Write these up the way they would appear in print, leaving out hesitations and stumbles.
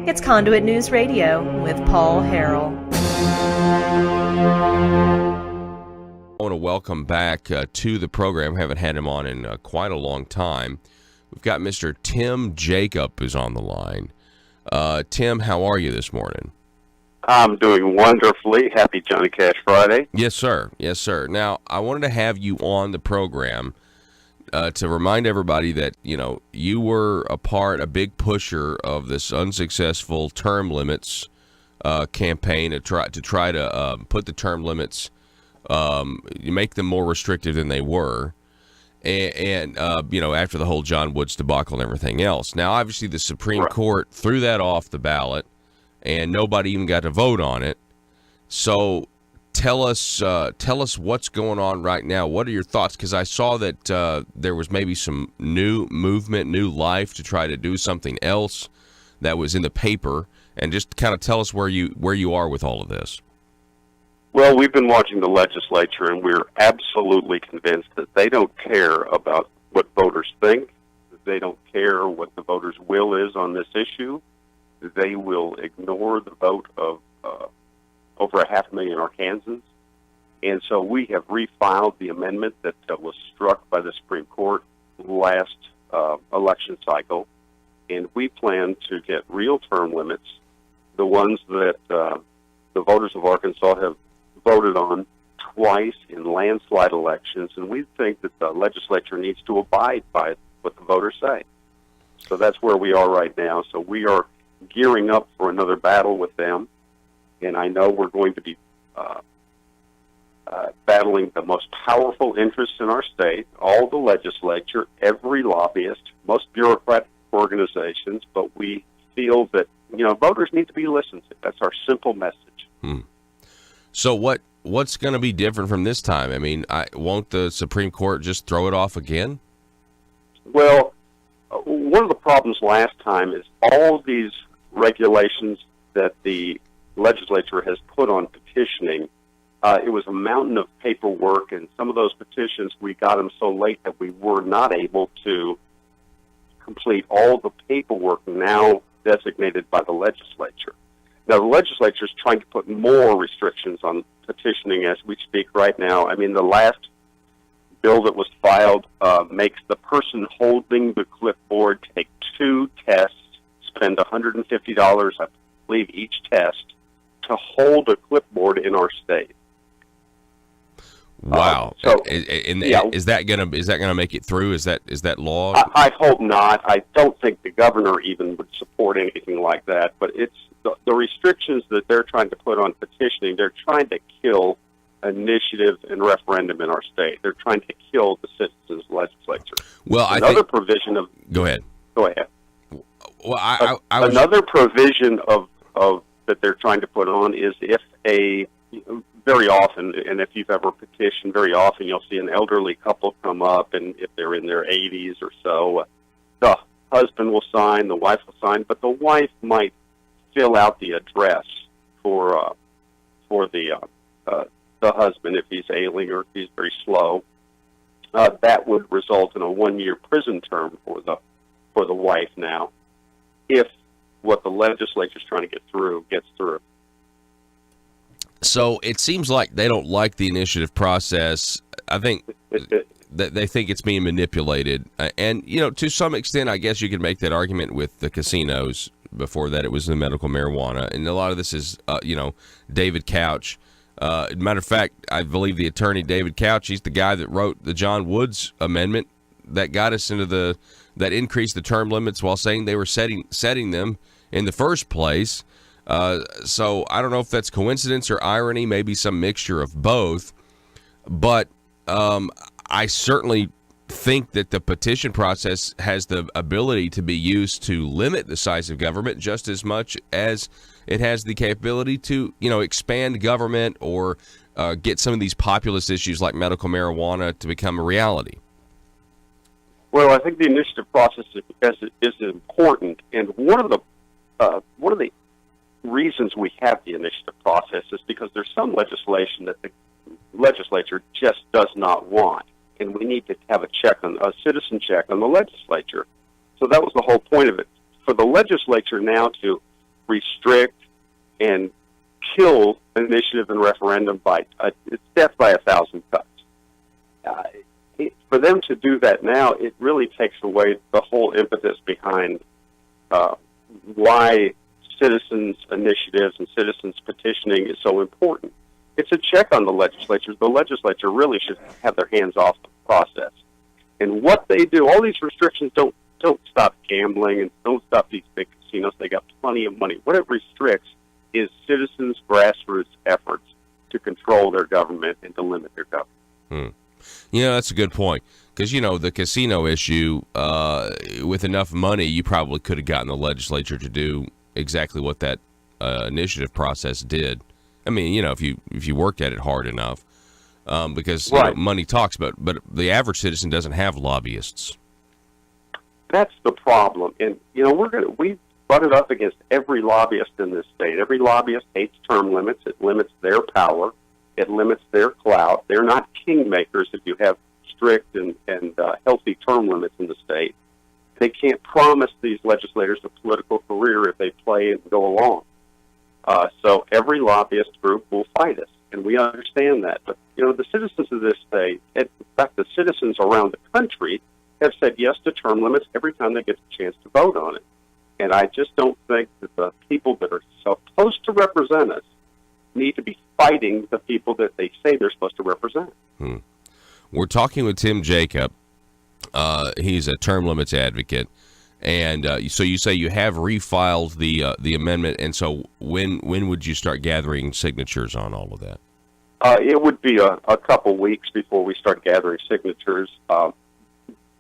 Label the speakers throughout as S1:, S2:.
S1: It's Conduit News Radio with Paul Harrell.
S2: I want to welcome back to the program. Haven't had him on in quite a long time. We've got Mr. Tim Jacob is on the line. Tim, how are you this morning?
S3: I'm doing wonderfully. Happy Johnny Cash Friday.
S2: Yes, sir. Yes, sir. Now, I wanted to have you on the program to remind everybody that, you were a big pusher of this unsuccessful term limits campaign to try to put the term limits, make them more restrictive than they were. And after the whole John Woods debacle and everything else. Now, obviously, the Supreme Court threw that off the ballot, and nobody even got to vote on it. So tell us what's going on right now. What are your thoughts? Because I saw that there was maybe some new movement, new life to try to do something else that was in the paper, and just kind of tell us where you are with all of this.
S3: Well, we've been watching the legislature, and we're absolutely convinced that they don't care about what voters think. They don't care what the voters' will is on this issue. They will ignore the vote of over 500,000 Arkansans. And so we have refiled the amendment that was struck by the Supreme Court last election cycle, and we plan to get real term limits, the ones that the voters of Arkansas have voted on twice in landslide elections, and we think that the legislature needs to abide by what the voters say. So that's where we are right now. So we are gearing up for another battle with them, and I know we're going to be battling the most powerful interests in our state, all the legislature, every lobbyist, most bureaucratic organizations, but we feel that, voters need to be listened to. That's our simple message.
S2: So what's going to be different from this time? I mean, won't the Supreme Court just throw it off again?
S3: Well, one of the problems last time is all these regulations that the legislature has put on petitioning. It was a mountain of paperwork, and some of those petitions, we got them so late that we were not able to complete all the paperwork now designated by the legislature. Now, the legislature is trying to put more restrictions on petitioning as we speak right now. I mean, the last bill that was filed makes the person holding the clipboard take 2 tests, spend $150, I believe, each test to hold a clipboard in our state.
S2: Wow! Is that gonna make it through? Is that law?
S3: I hope not. I don't think the governor even would support anything like that. But it's the restrictions that they're trying to put on petitioning. They're trying to kill initiative and referendum in our state. They're trying to kill the citizens' legislature.
S2: Well, Go ahead.
S3: Go ahead.
S2: Well,
S3: another provision of that they're trying to put on is if very often, and if you've ever petitioned, very often you'll see an elderly couple come up, and if they're in their 80s or so, the husband will sign, the wife will sign, but the wife might fill out the address for the husband if he's ailing or if he's very slow. That would result in a 1-year prison term for the wife now, if what the legislature is trying to get through gets through.
S2: So it seems like they don't like the initiative process. I think that they think it's being manipulated. And, to some extent, I guess you could make that argument with the casinos. Before that, it was the medical marijuana. And a lot of this is, David Couch. Matter of fact, I believe the attorney, David Couch, he's the guy that wrote the John Woods amendment that got us into that increased the term limits while saying they were setting them in the first place. So I don't know if that's coincidence or irony, maybe some mixture of both. But I certainly think that the petition process has the ability to be used to limit the size of government just as much as it has the capability to, expand government or get some of these populist issues like medical marijuana to become a reality.
S3: Well, I think the initiative process is important, and one of the reasons we have the initiative process is because there's some legislation that the legislature just does not want, and we need to have a citizen check on the legislature. So that was the whole point of it. For the legislature now to restrict and kill initiative and referendum by it's death by 1,000 cuts. For them to do that now, it really takes away the whole impetus behind why citizens' initiatives and citizens' petitioning is so important. It's a check on the legislature. The legislature really should have their hands off the process. And what they do, all these restrictions don't stop gambling and don't stop these big casinos. They got plenty of money. What it restricts is citizens' grassroots efforts to control their government and to limit their government.
S2: That's a good point. Because, the casino issue, with enough money, you probably could have gotten the legislature to do exactly what that initiative process did. I mean, if you worked at it hard enough, because money talks, but the average citizen doesn't have lobbyists.
S3: That's the problem. And, we butt it up against every lobbyist in this state. Every lobbyist hates term limits. It limits their power. It limits their clout. They're not kingmakers if you have strict and healthy term limits in the state. They can't promise these legislators a political career if they play and go along. So every lobbyist group will fight us, and we understand that. But, the citizens of this state, in fact, the citizens around the country, have said yes to term limits every time they get the chance to vote on it. And I just don't think that the people that are supposed to represent us need to be fighting the people that they say they're supposed to represent.
S2: We're talking with Tim Jacob. He's a term limits advocate. And so you say you have refiled the amendment, and so when would you start gathering signatures on all of that?
S3: It would be a couple weeks before we start gathering signatures.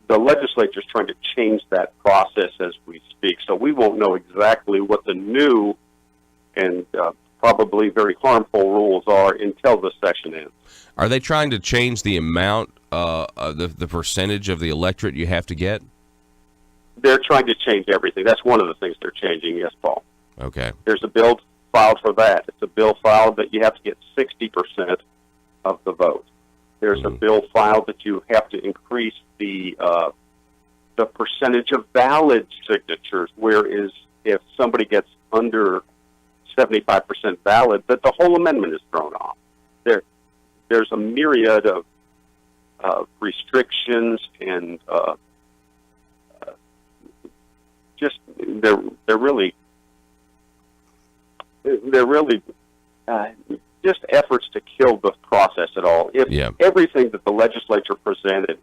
S3: The legislature is trying to change that process as we speak, so we won't know exactly what the new and probably very harmful rules are until the session ends.
S2: Are they trying to change the amount, the percentage of the electorate you have to get?
S3: They're trying to change everything. That's one of the things they're changing, yes, Paul.
S2: Okay.
S3: There's a bill filed for that. It's a bill filed that you have to get 60% of the vote. There's a bill filed that you have to increase the percentage of valid signatures, whereas if somebody gets under 75% valid, that the whole amendment is thrown off. There's a myriad of restrictions and just they're really just efforts to kill the process at all. If everything that the legislature presented,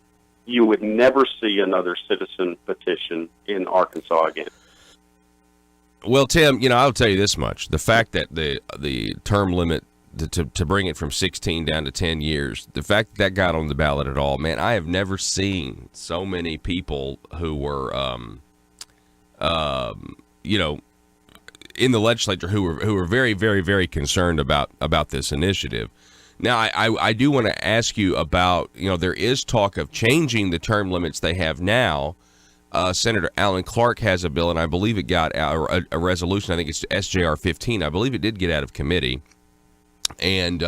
S3: you would never see another citizen petition in Arkansas again.
S2: Well, Tim, I'll tell you this much: the fact that the term limit to bring it from 16 down to 10 years, the fact that got on the ballot at all, man, I have never seen so many people who were, in the legislature who were very, very, very concerned about this initiative. Now, I do want to ask you about, there is talk of changing the term limits they have now. Senator Alan Clark has a bill, and I believe it got a resolution. I think it's SJR 15. I believe it did get out of committee, and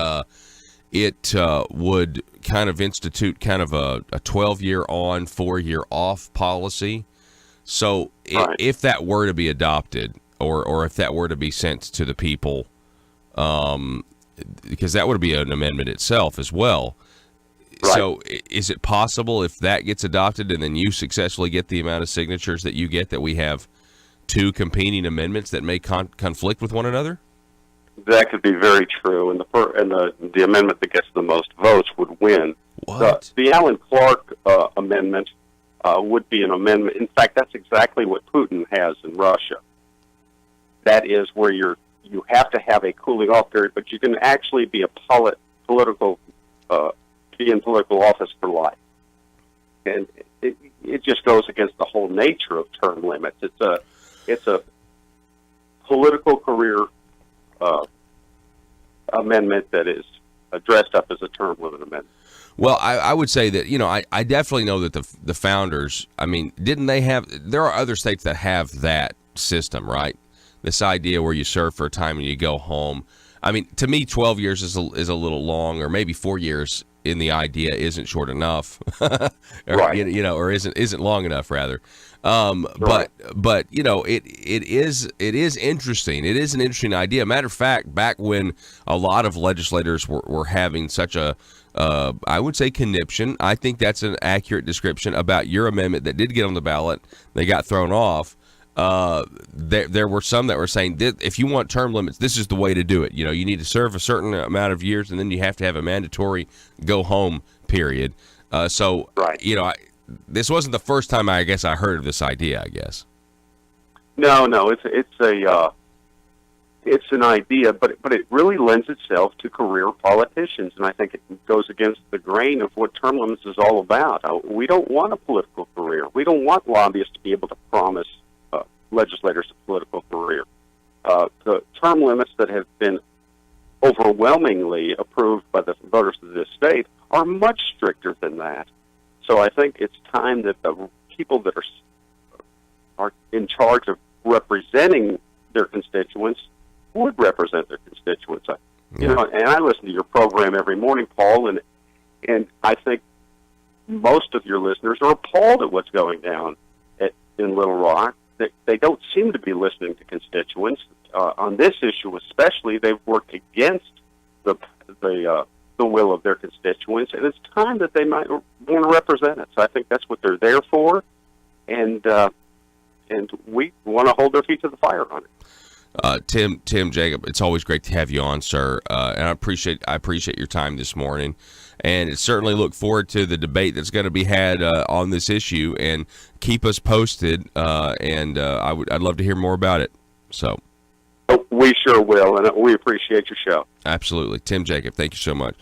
S2: it would kind of institute kind of a 12-year on, 4-year off policy. So if that were to be adopted, or if that were to be sent to the people, because that would be an amendment itself as well. Right. So is it possible if that gets adopted and then you successfully get the amount of signatures that you get, that we have two competing amendments that may conflict with one another?
S3: That could be very true, and the amendment that gets the most votes would win.
S2: What?
S3: The Alan Clark amendment would be an amendment. In fact, that's exactly what Putin has in Russia. That is where you have to have a cooling off period, but you can actually be be in political office for life. And it just goes against the whole nature of term limits. It's a political career amendment that is dressed up as a term limit amendment.
S2: Well, I would say that, I definitely know that the founders, didn't they have, there are other states that have that system, right? This idea where you serve for a time and you go home. To me, 12 years is a little long, or maybe 4 years in the idea isn't short enough, or,
S3: Right.
S2: or isn't long enough rather.
S3: Right.
S2: But it is interesting. It is an interesting idea. Matter of fact, back when a lot of legislators were having such a I would say conniption. I think that's an accurate description about your amendment that did get on the ballot. They got thrown off. There were some that were saying that if you want term limits, this is the way to do it. You need to serve a certain amount of years, and then you have to have a mandatory go home period.
S3: Right.
S2: This wasn't the first time I guess I heard of this idea. I guess.
S3: No, it's an idea, but it really lends itself to career politicians, and I think it goes against the grain of what term limits is all about. We don't want a political career. We don't want lobbyists to be able to promise legislators a political career. The term limits that have been overwhelmingly approved by the voters of this state are much stricter than that. So I think it's time that the people that are in charge of representing their constituents would represent their constituents. And I listen to your program every morning, Paul, and I think most of your listeners are appalled at what's going down in Little Rock. They don't seem to be listening to constituents. On this issue especially, they've worked against the will of their constituents, and it's time that they might want to represent it. So I think that's what they're there for, and we want to hold their feet to the fire on it.
S2: Tim Jacob, it's always great to have you on, sir, and I appreciate your time this morning, and certainly look forward to the debate that's going to be had on this issue, and keep us posted. I'd love to hear more about it. So.
S3: We sure will, and we appreciate your show.
S2: Absolutely. Tim Jacob, thank you so much.